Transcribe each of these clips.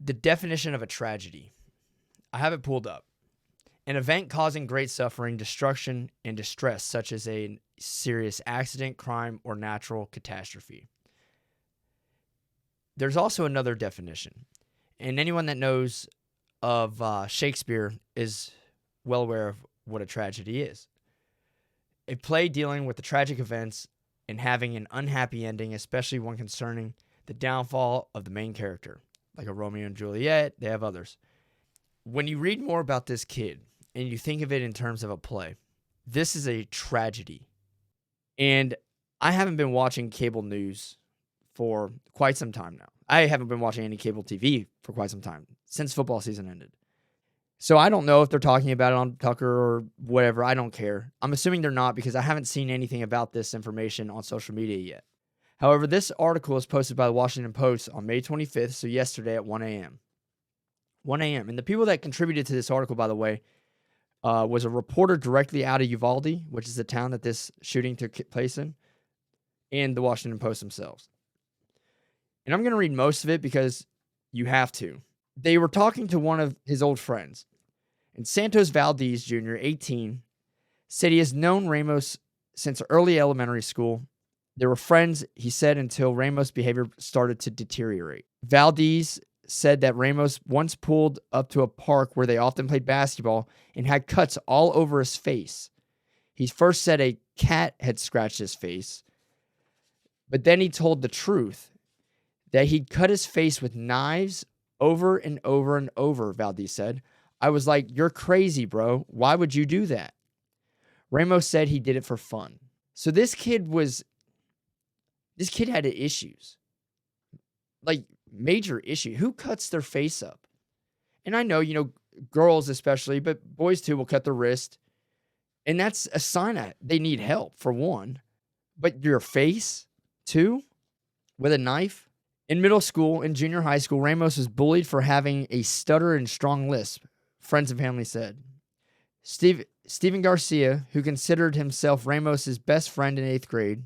The definition of a tragedy. I have it pulled up. An event causing great suffering, destruction, and distress, such as a serious accident, crime, or natural catastrophe. There's also another definition, and anyone that knows of Shakespeare is well aware of what a tragedy is. A play dealing with the tragic events and having an unhappy ending, especially one concerning the downfall of the main character, like a Romeo and Juliet. They have others. When you read more about this kid and you think of it in terms of a play, this is a tragedy. And I haven't been watching cable news for quite some time now. I haven't been watching any cable TV for quite some time, since football season ended. So I don't know if they're talking about it on Tucker or whatever. I don't care. I'm assuming they're not because I haven't seen anything about this information on social media yet. However, this article was posted by the Washington Post on May 25th, so yesterday at 1 a.m. 1 a.m. And the people that contributed to this article, by the way, was a reporter directly out of Uvalde, which is the town that this shooting took place in, and the Washington Post themselves. And I'm going to read most of it because you have to. They were talking to one of his old friends, and Santos Valdez Jr., 18, said he has known Ramos since early elementary school. They were friends, he said, until Ramos' behavior started to deteriorate. Valdez said that Ramos once pulled up to a park where they often played basketball and had cuts all over his face. He first said a cat had scratched his face, but then he told the truth, that he'd cut his face with knives over and over and over, Valdez said. I was like, you're crazy, bro. Why would you do that? Ramos said he did it for fun. So this kid had issues. Like, major issue. Who cuts their face up? And I know, girls especially, but boys too will cut their wrist. And that's a sign that they need help, for one. But your face, too? With a knife? In middle school and junior high school, Ramos was bullied for having a stutter and strong lisp, friends and family said. Stephen Garcia, who considered himself Ramos' best friend in 8th grade,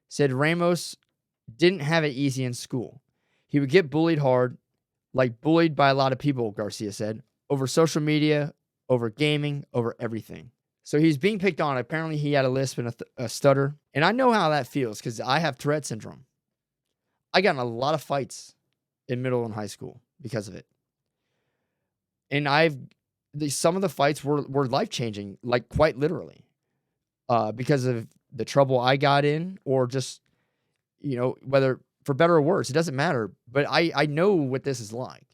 said Ramos didn't have it easy in school. He would get bullied hard, like bullied by a lot of people, Garcia said, over social media, over gaming, over everything. So he's being picked on. Apparently he had a lisp and a stutter. And I know how that feels because I have Tourette syndrome. I got in a lot of fights in middle and high school because of it. And some of the fights were life-changing, like quite literally, because of the trouble I got in or just, whether for better or worse, it doesn't matter. But I know what this is like.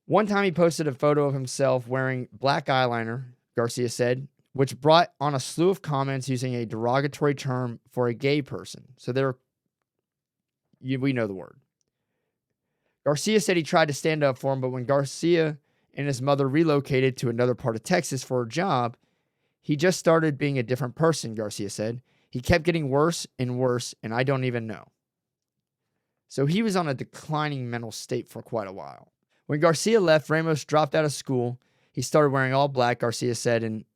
One time he posted a photo of himself wearing black eyeliner, Garcia said, which brought on a slew of comments using a derogatory term for a gay person. So we know the word. Garcia said he tried to stand up for him, but when Garcia and his mother relocated to another part of Texas for a job, he just started being a different person, Garcia said. He kept getting worse and worse, and I don't even know. So he was on a declining mental state for quite a while. When Garcia left, Ramos dropped out of school. He started wearing all black, Garcia said, and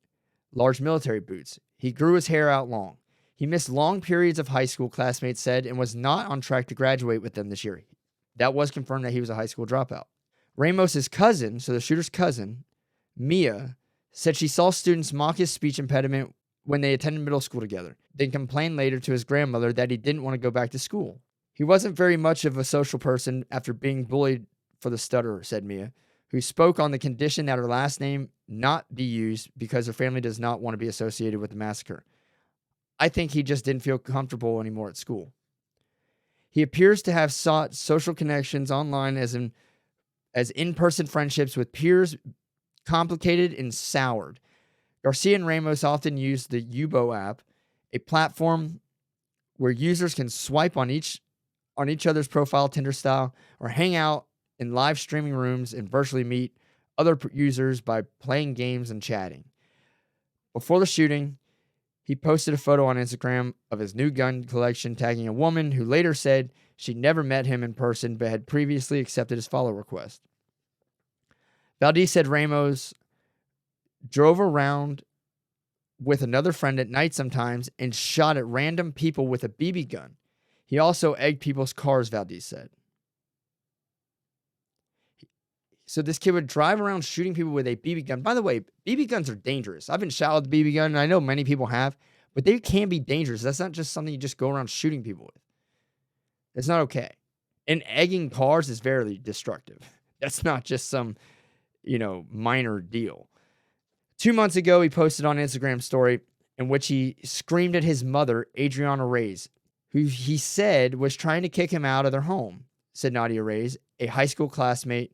large military boots. He grew his hair out long. He missed long periods of high school, classmates said, and was not on track to graduate with them this year. That was confirmed that he was a high school dropout. Ramos' cousin, so the shooter's cousin, Mia, said she saw students mock his speech impediment when they attended middle school together, then complained later to his grandmother that he didn't want to go back to school. He wasn't very much of a social person after being bullied for the stutter, said Mia, who spoke on the condition that her last name not be used because her family does not want to be associated with the massacre. I think he just didn't feel comfortable anymore at school. He appears to have sought social connections online as in-person friendships with peers complicated and soured. Garcia and Ramos often use the Yubo app, a platform where users can swipe on each other's profile Tinder style or hang out in live streaming rooms and virtually meet other users by playing games and chatting. Before the shooting, he posted a photo on Instagram of his new gun collection, tagging a woman who later said she never met him in person but had previously accepted his follow request. Valdez said Ramos drove around with another friend at night sometimes and shot at random people with a BB gun. He also egged people's cars, Valdez said. So this kid would drive around shooting people with a BB gun. By the way, BB guns are dangerous. I've been shot with a BB gun, and I know many people have, but they can be dangerous. That's not just something you just go around shooting people with. It's not okay. And egging cars is very destructive. That's not just some, minor deal. 2 months ago, he posted on Instagram story in which he screamed at his mother, Adriana Reyes, who he said was trying to kick him out of their home, said Nadia Reyes, a high school classmate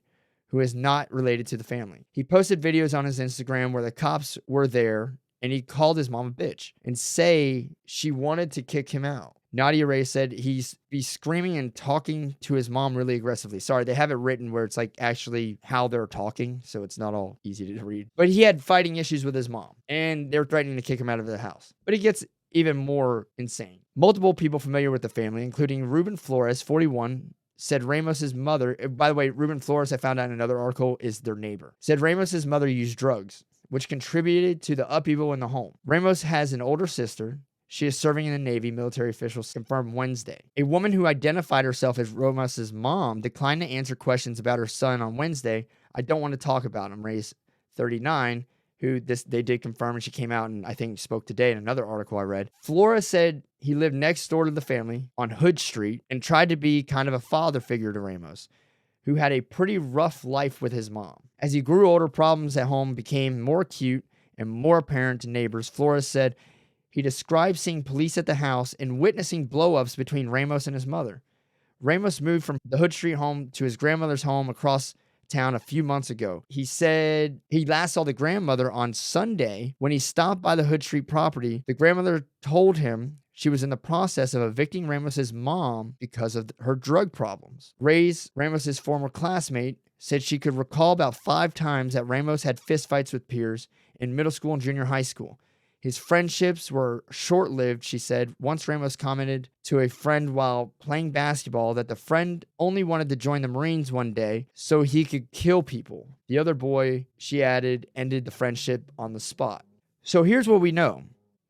who is not related to the family. He posted videos on his Instagram where the cops were there, and he called his mom a bitch and say she wanted to kick him out. Nadia Reyes said he's screaming and talking to his mom really aggressively. Sorry, they have it written where it's like actually how they're talking, so it's not all easy to read. But he had fighting issues with his mom, and they're threatening to kick him out of the house. But it gets even more insane. Multiple people familiar with the family, including Ruben Flores, 41, said Ramos's mother, by the way, Ruben Flores, I found out in another article, is their neighbor, said Ramos's mother used drugs, which contributed to the upheaval in the home. Ramos has an older sister. She is serving in the Navy, military officials confirmed Wednesday. A woman who identified herself as Ramos's mom declined to answer questions about her son on Wednesday. I don't want to talk about him. Reyes, 39, who they did confirm, and she came out and I think spoke today in another article I read. Flores said he lived next door to the family on Hood Street and tried to be kind of a father figure to Ramos, who had a pretty rough life with his mom. As he grew older, problems at home became more acute and more apparent to neighbors. Flores said he described seeing police at the house and witnessing blow-ups between Ramos and his mother. Ramos moved from the Hood Street home to his grandmother's home across town a few months ago. He said he last saw the grandmother on Sunday when he stopped by the Hood Street property. The grandmother told him she was in the process of evicting Ramos's mom because of her drug problems. Reyes, Ramos's former classmate, said she could recall about 5 times that Ramos had fistfights with peers in middle school and junior high school. His friendships were short-lived, she said. Once Ramos commented to a friend while playing basketball that the friend only wanted to join the Marines one day so he could kill people. The other boy, she added, ended the friendship on the spot. So here's what we know.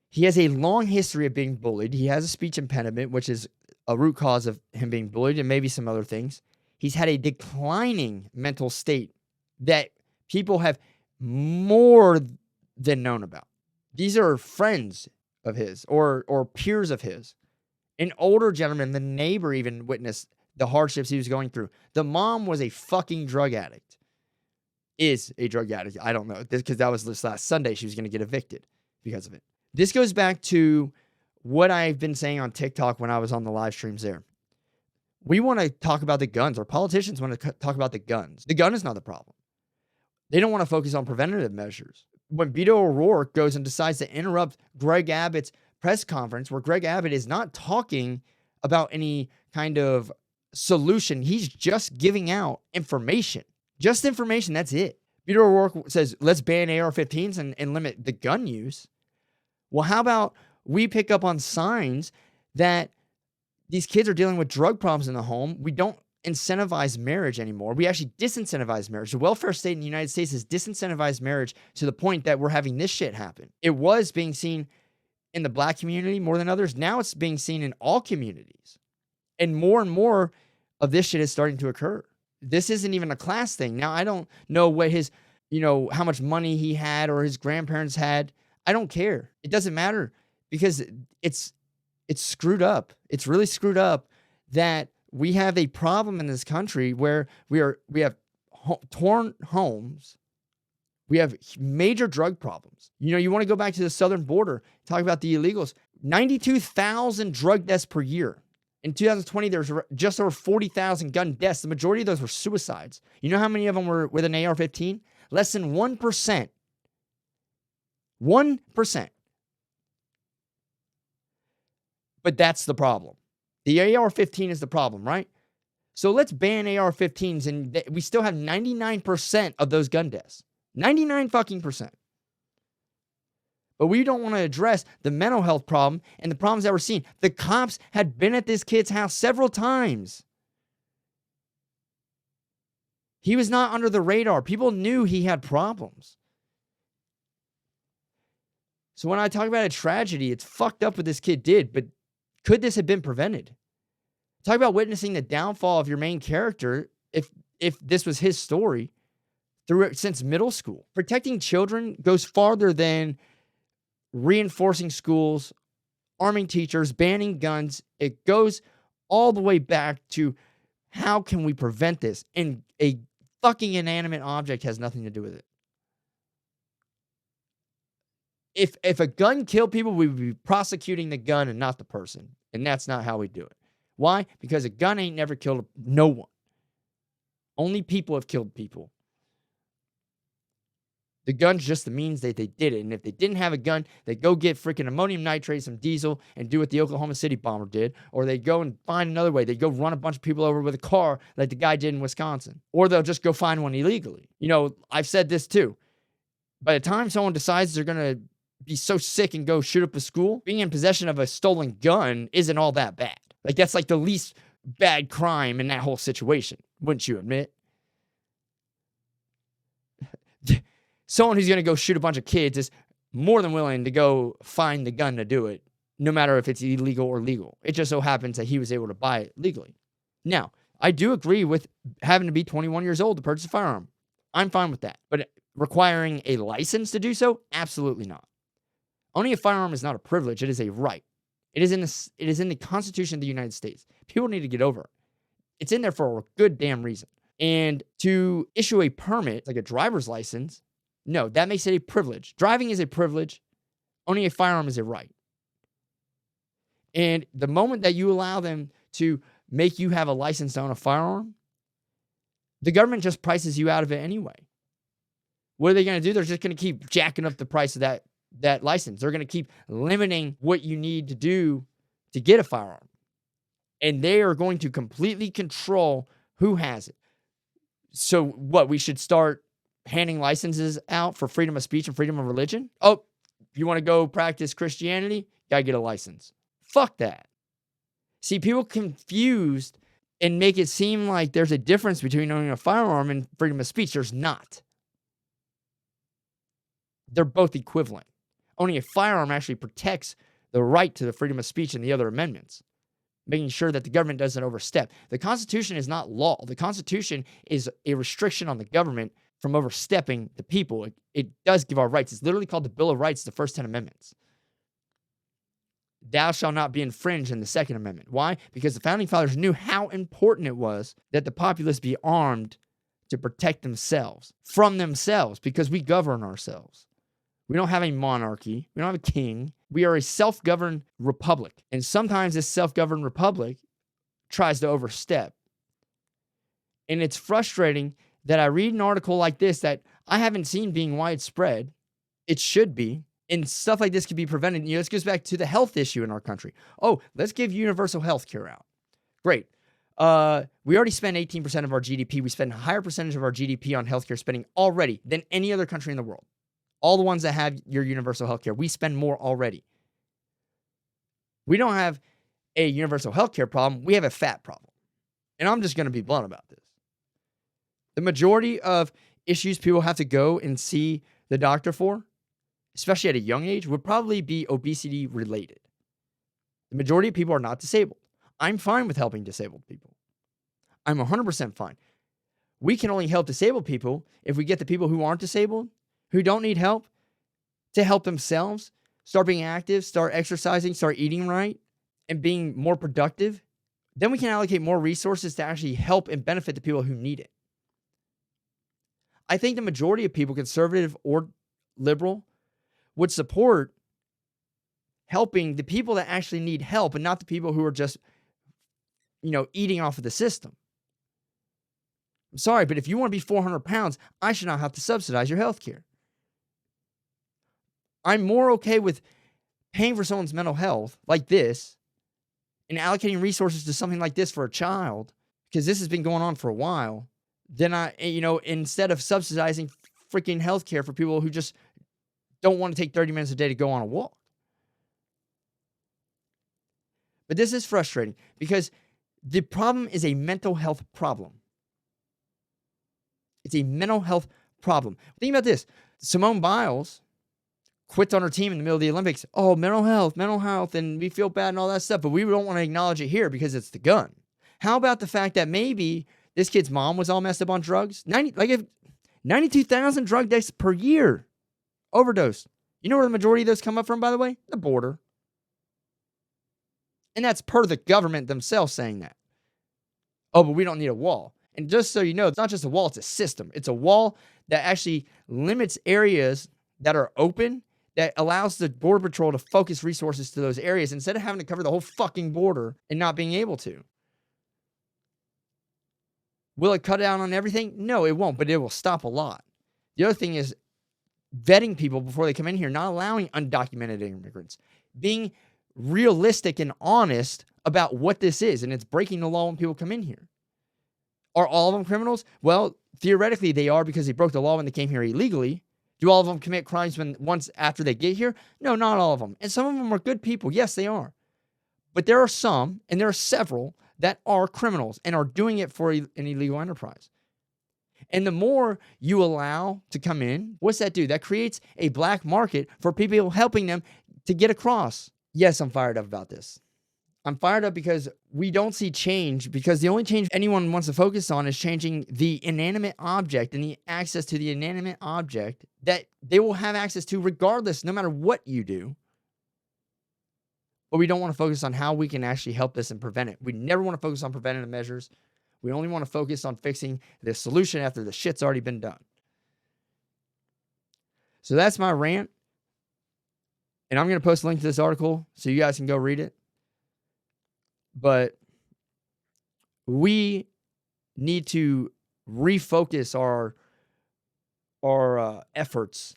He has a long history of being bullied. He has a speech impediment, which is a root cause of him being bullied, and maybe some other things. He's had a declining mental state that people have more than known about. These are friends of his or peers of his. An older gentleman, the neighbor, even witnessed the hardships he was going through. The mom was a fucking drug addict. Is a drug addict. I don't know. Because that was this last Sunday. She was going to get evicted because of it. This goes back to what I've been saying on TikTok when I was on the live streams there. We want to talk about the guns. Our politicians want to talk about the guns. The gun is not the problem. They don't want to focus on preventative measures. When Beto O'Rourke goes and decides to interrupt Greg Abbott's press conference, where Greg Abbott is not talking about any kind of solution, he's just giving out information. Just information, that's it. Beto O'Rourke says, let's ban AR-15s and limit the gun use. Well, how about we pick up on signs that these kids are dealing with drug problems in the home? We don't incentivize marriage anymore. We actually disincentivize marriage. The welfare state in the United States has disincentivized marriage to the point that we're having this shit happen. It was being seen in the black community more than others. Now it's being seen in all communities. And more of this shit is starting to occur. This isn't even a class thing. Now, I don't know what his, how much money he had or his grandparents had. I don't care. It doesn't matter because it's screwed up. It's really screwed up that we have a problem in this country where we have torn homes. We have major drug problems. You want to go back to the southern border, talk about the illegals. 92,000 drug deaths per year. In 2020, there was just over 40,000 gun deaths. The majority of those were suicides. You know how many of them were with an AR-15? Less than 1%. 1%. But that's the problem. The AR-15 is the problem, right? So let's ban AR-15s, and we still have 99% of those gun deaths. 99 fucking percent. But we don't want to address the mental health problem and the problems that we're seeing. The cops had been at this kid's house several times. He was not under the radar. People knew he had problems. So when I talk about a tragedy, it's fucked up what this kid did, but could this have been prevented? Talk about witnessing the downfall of your main character if this was his story. since middle school. Protecting children goes farther than reinforcing schools, arming teachers, banning guns. It goes all the way back to how can we prevent this? And a fucking inanimate object has nothing to do with it. If a gun killed people, we would be prosecuting the gun and not the person. And that's not how we do it. Why? Because a gun ain't never killed no one. Only people have killed people. The gun's just the means that they did it. And if they didn't have a gun, they'd go get freaking ammonium nitrate, some diesel, and do what the Oklahoma City bomber did. Or they'd go and find another way. They'd go run a bunch of people over with a car like the guy did in Wisconsin. Or they'll just go find one illegally. You know, I've said this too. By the time someone decides they're going to be so sick and go shoot up a school, being in possession of a stolen gun isn't all that bad. Like, that's like the least bad crime in that whole situation. Wouldn't you admit? Someone who's going to go shoot a bunch of kids is more than willing to go find the gun to do it, no matter if it's illegal or legal. It just so happens that he was able to buy it legally. Now, I do agree with having to be 21 years old to purchase a firearm. I'm fine with that. But requiring a license to do so? Absolutely not. Owning a firearm is not a privilege. It is a right. It is in the Constitution of the United States. People need to get over it. It's in there for a good damn reason. And to issue a permit, like a driver's license, no, that makes it a privilege. Driving is a privilege. Owning a firearm is a right. And the moment that you allow them to make you have a license to own a firearm, the government just prices you out of it anyway. What are they going to do? They're just going to keep jacking up the price of that license. They're going to keep limiting what you need to do to get a firearm. And they are going to completely control who has it. So what, we should start handing licenses out for freedom of speech and freedom of religion? Oh, you want to go practice Christianity? Gotta get a license. Fuck that. See, people confused and make it seem like there's a difference between owning a firearm and freedom of speech. There's not. They're both equivalent. Owning a firearm actually protects the right to the freedom of speech and the other amendments, making sure that the government doesn't overstep. The Constitution is not law. The Constitution is a restriction on the government from overstepping the people. It does give our rights. It's literally called the Bill of Rights, the first 10 amendments. Thou shalt not be infringed in the Second Amendment. Why? Because the Founding Fathers knew how important it was that the populace be armed to protect themselves from themselves, because we govern ourselves. We don't have a monarchy. We don't have a king. We are a self-governed republic. And sometimes this self-governed republic tries to overstep. And it's frustrating that I read an article like this that I haven't seen being widespread. It should be. And stuff like this could be prevented. You know, this goes back to the health issue in our country. Oh, let's give universal health care out. Great. We already spend 18% of our GDP. We spend a higher percentage of our GDP on healthcare spending already than any other country in the world. All the ones that have your universal health care, we spend more already. We don't have a universal health care problem. We have a fat problem. And I'm just going to be blunt about this. The majority of issues people have to go and see the doctor for, especially at a young age, would probably be obesity related. The majority of people are not disabled. I'm fine with helping disabled people. I'm 100% fine. We can only help disabled people if we get the people who aren't disabled, who don't need help, to help themselves, start being active, start exercising, start eating right, and being more productive. Then we can allocate more resources to actually help and benefit the people who need it. I think the majority of people, conservative or liberal, would support helping the people that actually need help and not the people who are just, eating off of the system. I'm sorry, but if you want to be 400 pounds, I should not have to subsidize your health care. I'm more okay with paying for someone's mental health like this and allocating resources to something like this for a child, because this has been going on for a while, than instead of subsidizing freaking health care for people who just don't want to take 30 minutes a day to go on a walk. But this is frustrating because the problem is a mental health problem. It's a mental health problem. Think about this. Simone Biles quits on her team in the middle of the Olympics. Oh, mental health, and we feel bad and all that stuff, but we don't want to acknowledge it here because it's the gun. How about the fact that maybe this kid's mom was all messed up on drugs? If 92,000 drug deaths per year. Overdose. You know where the majority of those come up from, by the way? The border. And that's per the government themselves saying that. Oh, but we don't need a wall. And just so you know, it's not just a wall, it's a system. It's a wall that actually limits areas that are open, that allows the Border Patrol to focus resources to those areas instead of having to cover the whole fucking border and not being able to. Will it cut down on everything? No, it won't, but it will stop a lot. The other thing is vetting people before they come in here, not allowing undocumented immigrants, being realistic and honest about what this is, and it's breaking the law when people come in here. Are all of them criminals? Well, theoretically they are because they broke the law when they came here illegally. Do all of them commit crimes once after they get here? No, not all of them. And some of them are good people. Yes, they are. But there are some, and there are several, that are criminals and are doing it for an illegal enterprise. And the more you allow to come in, what's that do? That creates a black market for people helping them to get across. Yes, I'm fired up about this. I'm fired up because we don't see change, because the only change anyone wants to focus on is changing the inanimate object and the access to the inanimate object that they will have access to regardless, no matter what you do. But we don't want to focus on how we can actually help this and prevent it. We never want to focus on preventative measures. We only want to focus on fixing the solution after the shit's already been done. So that's my rant. And I'm going to post a link to this article so you guys can go read it. But we need to refocus our efforts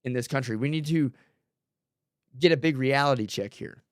in this country. We need to get a big reality check here.